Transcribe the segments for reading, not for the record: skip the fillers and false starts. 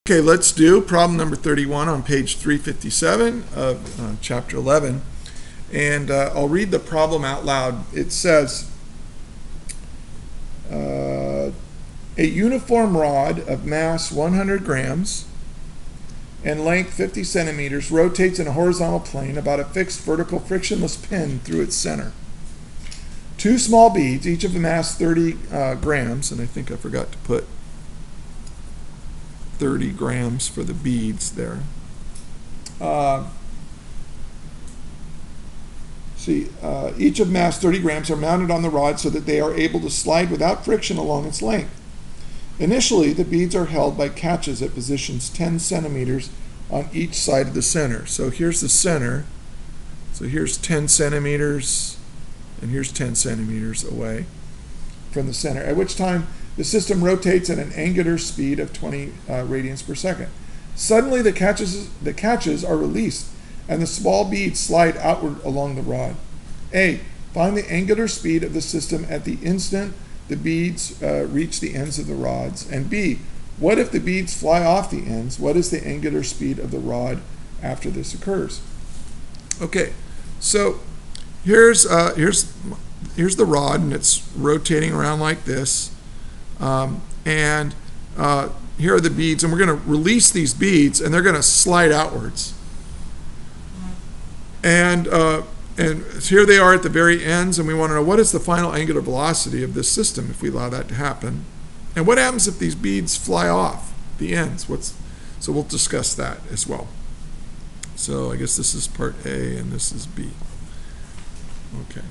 Okay, let's do problem number 31 on page 357 of chapter 11. And I'll read the problem out loud. It says, a uniform rod of mass 100 grams and length 50 centimeters rotates in a horizontal plane about a fixed vertical frictionless pin through its center. Two small beads, each of the mass 30 grams, and I think I forgot to put 30 grams for the beads there. Each of mass 30 grams are mounted on the rod so that they are able to slide without friction along its length. Initially, the beads are held by catches at positions 10 centimeters on each side of the center. So here's the center. So here's 10 centimeters, and here's 10 centimeters away from the center, at which time the system rotates at an angular speed of 20 radians per second. Suddenly, the catches are released, and the small beads slide outward along the rod. A, find the angular speed of the system at the instant the beads reach the ends of the rods. And B, what if the beads fly off the ends? What is the angular speed of the rod after this occurs? Okay, so here's the rod, and it's rotating around like this. Here are the beads, and we're going to release these beads, and they're going to slide outwards. And here they are at the very ends, and we want to know what is the final angular velocity of this system if we allow that to happen. And what happens if these beads fly off the ends? So we'll discuss that as well. So I guess this is part A, and this is B. Okay.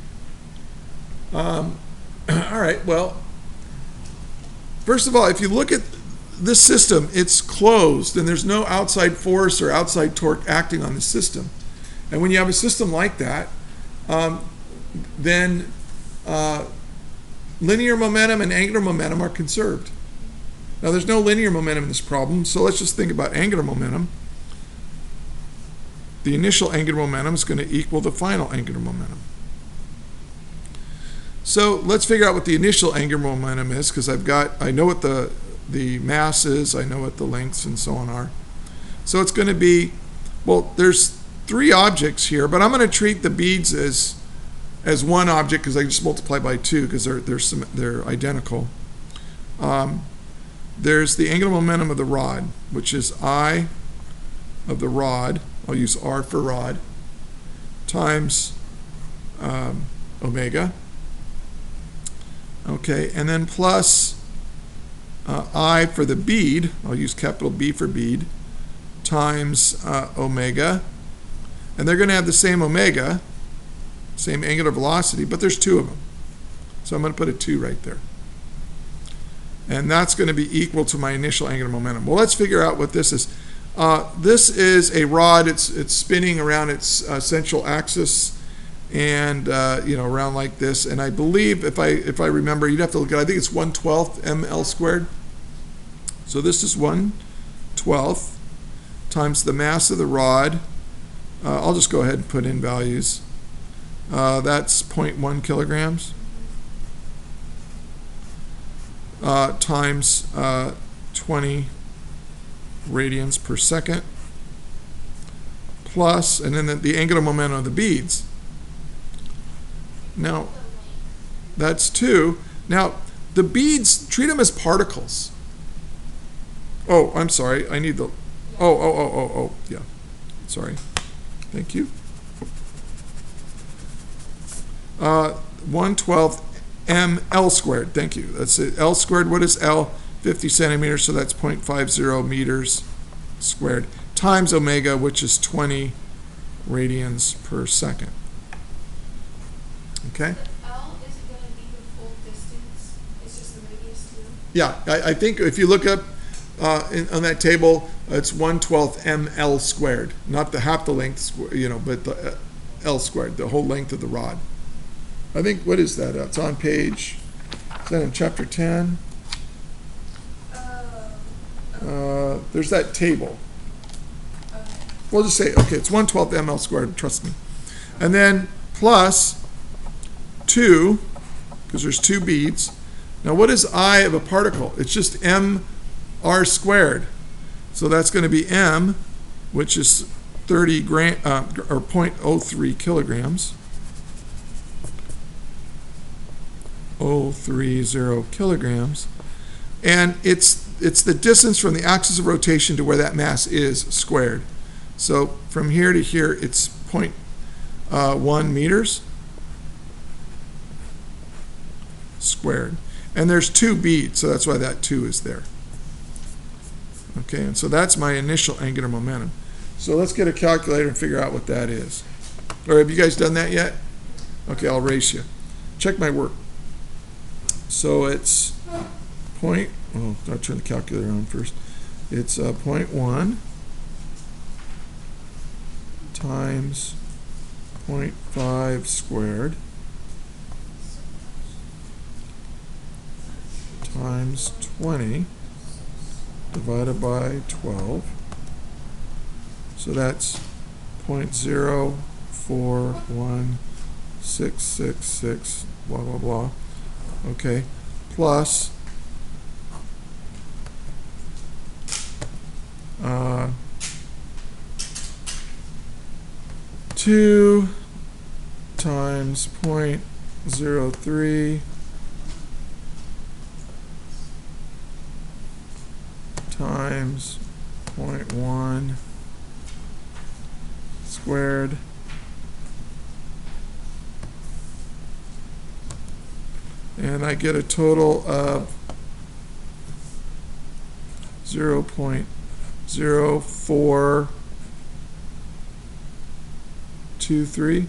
All right, well, first of all, if you look at this system, it's closed, and there's no outside force or outside torque acting on the system. And when you have a system like that, then linear momentum and angular momentum are conserved. Now, there's no linear momentum in this problem, so let's just think about angular momentum. The initial angular momentum is going to equal the final angular momentum. So let's figure out what the initial angular momentum is, because I know what the mass is, I know what the lengths and so on are. So it's going to be, well, there's three objects here, but I'm going to treat the beads as one object because I just multiply by 2 because they're identical. There's the angular momentum of the rod, which is I of the rod, I'll use R for rod, times omega. Okay, and then plus I for the bead, I'll use capital B for bead, times omega. And they're going to have the same omega, same angular velocity, but there's 2 of them. So I'm going to put a 2 right there. And that's going to be equal to my initial angular momentum. Well, let's figure out what this is. This is a rod. It's spinning around its central axis, and around like this. And I believe, if I remember, you'd have to look at, I think it's 1/12 ml squared. So this is 1/12 times the mass of the rod. I'll just go ahead and put in values. That's 0.1 kilograms times 20 radians per second plus, and then the angular momentum of the beads. Now, that's 2. Now, the beads, treat them as particles. Oh, I'm sorry. I need the... Oh, yeah. Sorry. Thank you. 1/12 ml squared. Thank you. That's it. L squared. What is L? 50 centimeters, so that's 0.50 meters squared, times omega, which is 20 radians per second. Okay? But L isn't going to be the full distance. It's just the radius too. Yeah, I think if you look up on that table, it's 1/12 ml squared, not half the length, but the L squared, the whole length of the rod. I think, what is that? It's on page, is that in chapter 10? There's that table. Okay. We'll just say, okay, it's 1/12 ml squared, trust me. And then plus 2, because there's 2 beads. Now, what is I of a particle? It's just mr squared. So that's going to be m, which is 30 gram or 0.03 kilograms. 0.030 kilograms, and it's the distance from the axis of rotation to where that mass is squared. So from here to here, it's 0.1 meters squared. And there's 2 beads, so that's why that 2 is there. Okay, and so that's my initial angular momentum. So let's get a calculator and figure out what that is. Or have you guys done that yet? Okay, I'll race you. Check my work. So it's I'll turn the calculator on first. It's 0.1 times 0.5 squared times 20 divided by 12. So that's 0.041666 blah blah blah. Okay, plus 2 times 0.03 times 0.1 squared and I get a total of 0.0423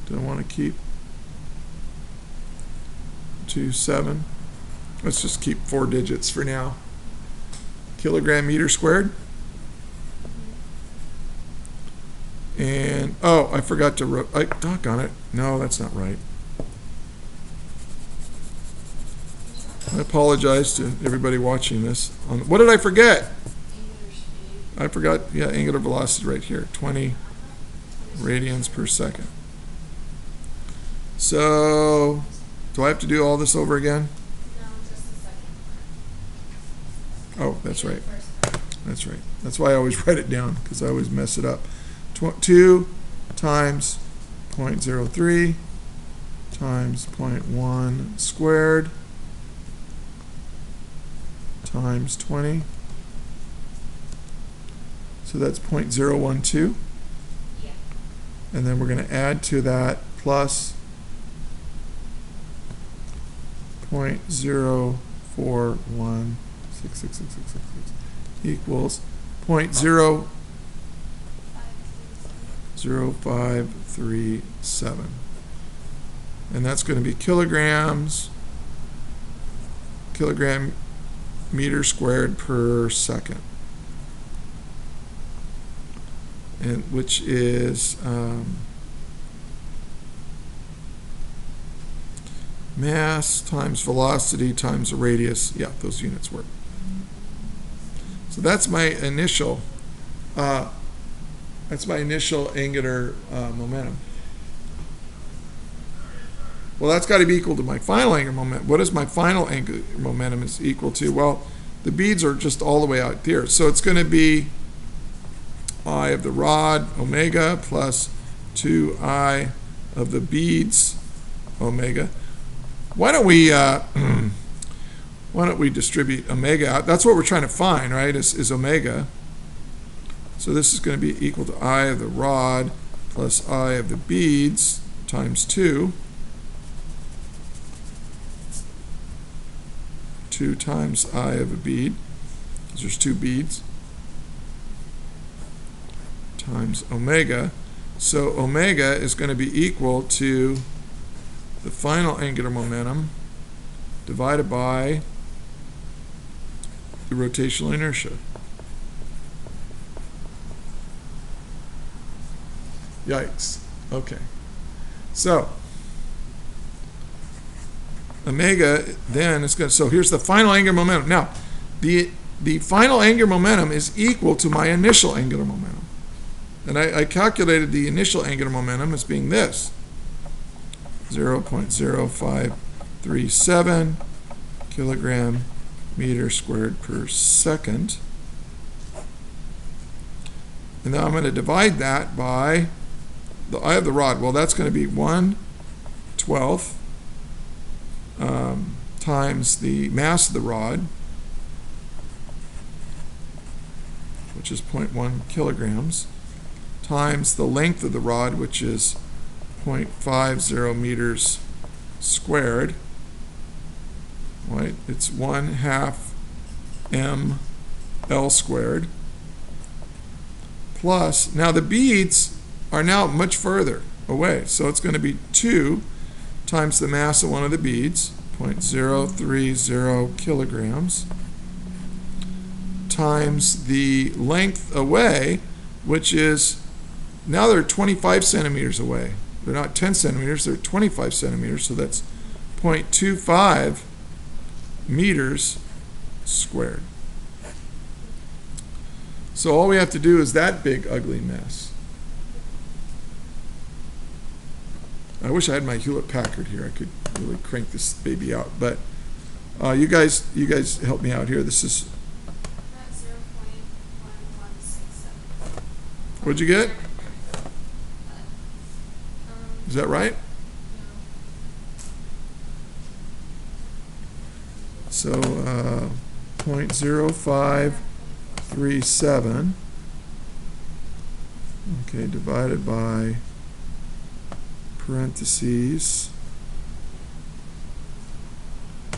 don't want to keep 27. Let's just keep 4 digits for now. Kilogram meter squared. And oh, I forgot to doggone it. No, that's not right. I apologize to everybody watching this. What did I forget? I forgot, yeah, angular velocity right here, 20 radians per second. So, do I have to do all this over again? No, just a second. Oh, that's right. That's right. That's why I always write it down, because I always mess it up. 2 times 0.03 times 0.1 squared times 20. So that's 0.012. Yeah. And then we're going to add to that plus 0.04166666 equals 0.0537. And that's going to be kilograms, kilogram meter squared per second. And which is mass times velocity times the radius. Yeah, those units work. So that's my initial angular momentum. Well, that's got to be equal to my final angular momentum. What is my final angular momentum is equal to? Well, the beads are just all the way out there. So it's going to be I of the rod, omega, plus 2I of the beads, omega. Why don't we distribute omega out? That's what we're trying to find, right, is omega. So this is going to be equal to I of the rod plus I of the beads times 2. 2 times I of a bead, because there's 2 beads, times omega. So omega is going to be equal to the final angular momentum divided by the rotational inertia. Yikes. Okay. So omega then is going to, so here's the final angular momentum. Now, the final angular momentum is equal to my initial angular momentum. And I calculated the initial angular momentum as being this, 0.0537 kilogram meter squared per second. And now I'm going to divide that by the eye of the rod. Well, that's going to be 1/12 times the mass of the rod, which is 0.1 kilograms, times the length of the rod, which is 0.50 meters squared. Right? It's 1/2 ml squared. Plus, now the beads are now much further away, so it's going to be 2 times the mass of one of the beads, 0.030 kilograms, times the length away, which is, now they're 25 centimeters away. They're not 10 centimeters, they're 25 centimeters, so that's 0.25 meters squared. So all we have to do is that big ugly mess. I wish I had my Hewlett Packard here. I could really crank this baby out. But you guys help me out here. This is. That's 0.1167. What'd you get? Is that right? So 0.0537. Okay, divided by parentheses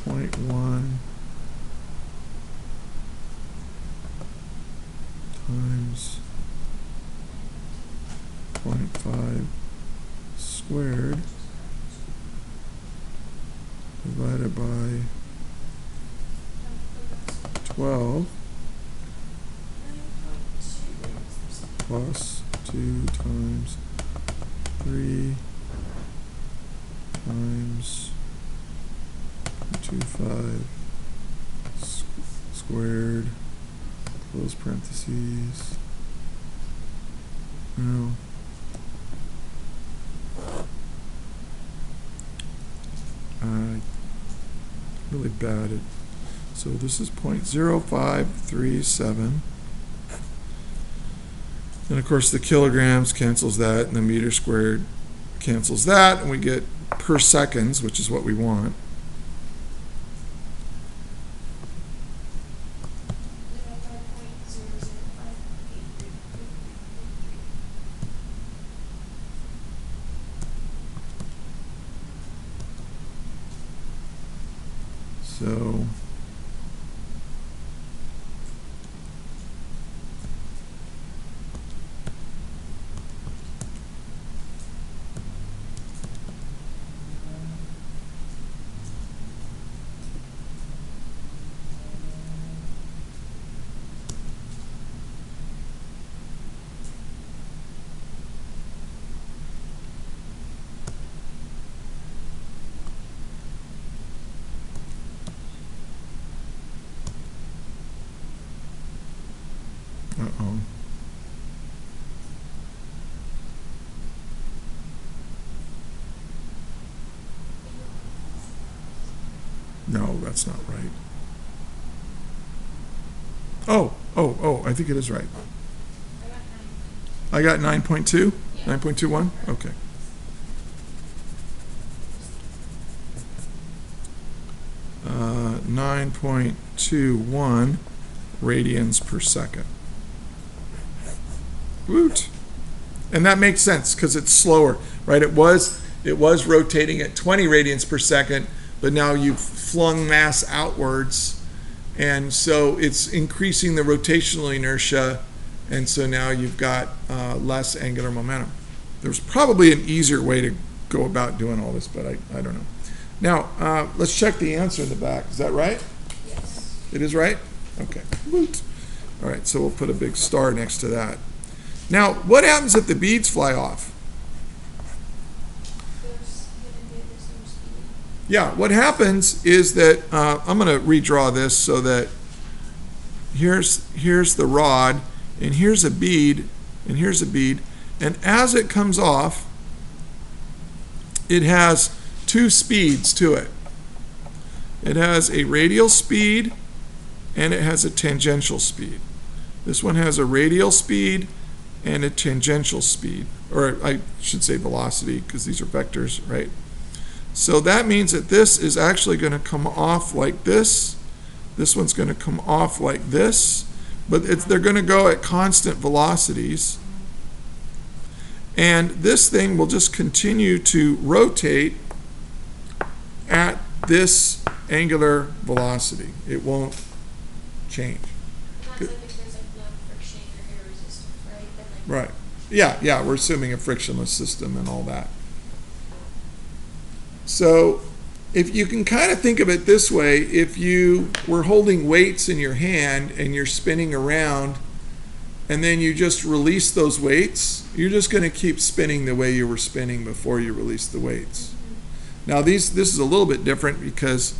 0.1 times 0.5 squared divided by 12 plus 2 times 3 times 0.25 squared, close parentheses. No. Really bad at, so this is 0.0537. And of course the kilograms cancels that, and the meter squared cancels that, and we get per seconds, which is what we want. So uh-oh. No, that's not right. Oh, I think it is right. I got 9.2? 9.21? Okay. Uh, 9.21 radians per second. Woot. And that makes sense because it's slower, right? It was rotating at 20 radians per second, but now you've flung mass outwards, and so it's increasing the rotational inertia, and so now you've got less angular momentum. There's probably an easier way to go about doing all this, but I don't know. Now, let's check the answer in the back. Is that right? Yes. It is right? Okay. Woot. All right, so we'll put a big star next to that. Now, what happens if the beads fly off? Yeah, what happens is that, I'm going to redraw this so that here's the rod, and here's a bead, and here's a bead, and as it comes off, it has two speeds to it. It has a radial speed and it has a tangential speed. This one has a radial speed and a tangential speed, or I should say velocity because these are vectors, right? So that means that this is actually going to come off like this. This one's going to come off like this, but they're going to go at constant velocities. And this thing will just continue to rotate at this angular velocity. It won't change. That's like if there's like no friction or air resistance, right? Then like Right. Yeah, we're assuming a frictionless system and all that. So if you can kind of think of it this way, if you were holding weights in your hand and you're spinning around and then you just release those weights, you're just going to keep spinning the way you were spinning before you released the weights. Now this is a little bit different because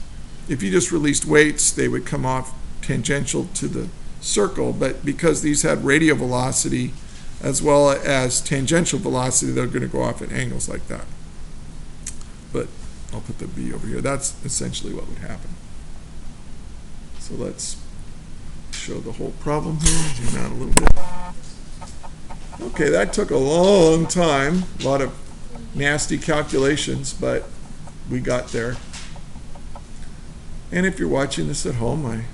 if you just released weights, they would come off tangential to the circle, but because these had radial velocity as well as tangential velocity, they're going to go off at angles like that. But I'll put the B over here. That's essentially what would happen. So let's show the whole problem here. Zoom out a little bit. Okay, that took a long time. A lot of nasty calculations, but we got there. And if you're watching this at home,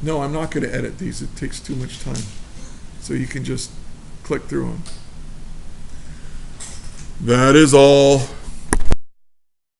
no, I'm not going to edit these. It takes too much time. So you can just click through them. That is all.